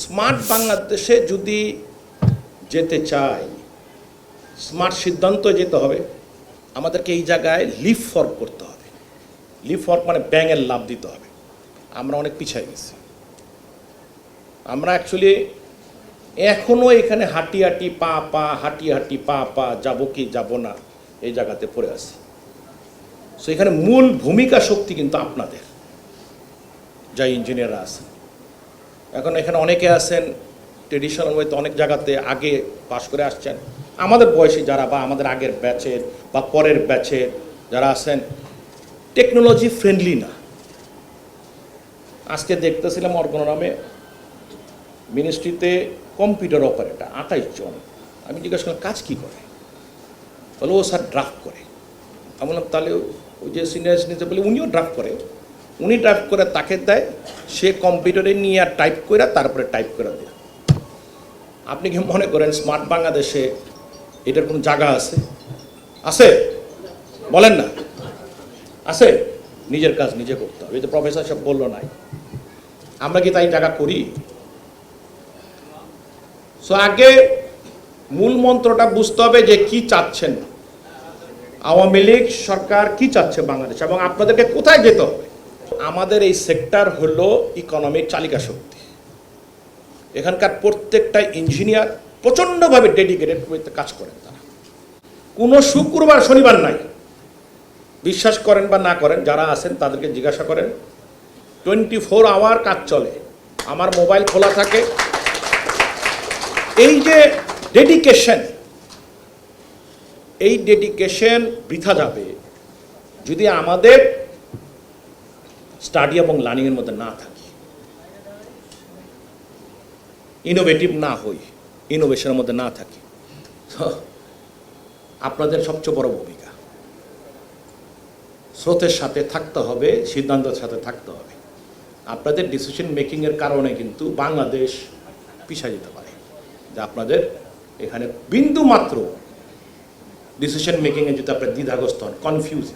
Smart বাংলাদেশে যদি যেতে চাই, স্মার্ট সিদ্ধান্ত যেতে হবে, আমাদেরকে এই জায়গায় লিপ ফর্ক করতে হবে। লিপ ফর্ক মানে ব্যাঙের লাভ দিতে হবে। আমরা অনেক পিছিয়ে গেছি। আমরা অ্যাকচুয়ালি এখনও এখানে হাঁটি হাঁটি পা পা যাবো কি যাব না এই জায়গাতে পড়ে আছি। সো এখানে মূল ভূমিকা শক্তি কিন্তু আপনাদের, যা ইঞ্জিনিয়াররা আছেন। এখন এখানে অনেকে আছেন ট্রেডিশনাল ওয়েতে অনেক জায়গাতে আগে পাশ করে আসছেন, আমাদের বয়সী যারা বা আমাদের আগের ব্যাচের বা পরের ব্যাচের যারা আছেন টেকনোলজি ফ্রেন্ডলি না। আজকে দেখতেছিলাম অর্গনোগ্রামে মিনিস্ট্রিতে কম্পিউটার অপারেটর 28 জন। আমি জিজ্ঞাসা করলাম কাজ কী করে, বলে ও স্যার ড্রাফট করে। আমি বললাম তাহলে ওই যে সিনিয়র বলে উনিও ড্রাফট করে, উনি ড্রাফট করে তাকে দেয়, সে কম্পিউটারে নিয়ে আর টাইপ করে তারপরে টাইপ করে দেয়। আপনি কি মনে করেন স্মার্ট বাংলাদেশে এটার কোনো জায়গা আছে? আছে? বলেন না আছে? নিজের কাজ নিজে করতে হবে। এই যে প্রফেসর সব বললো নাই, আমরা কি তাই জায়গা করি? সো আগে মূল মন্ত্রটা বুঝতে হবে যে কি চাচ্ছেন আওয়ামী লীগ সরকার, কি চাচ্ছে বাংলাদেশ, এবং আপনাদেরকে কোথায় যেতে হবে। আমাদের এই সেক্টর হলো ইকোনমিক চালিকা শক্তি। এখানকার প্রত্যেকটা ইঞ্জিনিয়ার প্রচণ্ডভাবে ডেডিকেটেড কাজ করেন। তারা কোনো শুক্রবার শনিবার নাই। বিশ্বাস করেন বা না করেন, যারা আছেন তাদেরকে জিজ্ঞাসা করেন, 24 আওয়ার কাজ চলে, আমার মোবাইল খোলা থাকে। এই যে ডেডিকেশন, এই ডেডিকেশন বৃথা যাবে যদি আমাদের স্টাডি এবং লার্নিংয়ের মধ্যে না থাকি, ইনোভেটিভ না হই, ইনোভেশনের মধ্যে না থাকি। আপনাদের সবচেয়ে বড় ভূমিকা, স্রোতের সাথে থাকতে হবে, সিদ্ধান্তের সাথে থাকতে হবে। আপনাদের ডিসিশন মেকিংয়ের কারণে কিন্তু বাংলাদেশ পিছিয়ে যেতে পারে। যে আপনাদের এখানে বিন্দু মাত্র ডিসিশন মেকিংয়ে যদি আপনার দ্বিধাগ্রস্ত হন, কনফিউজ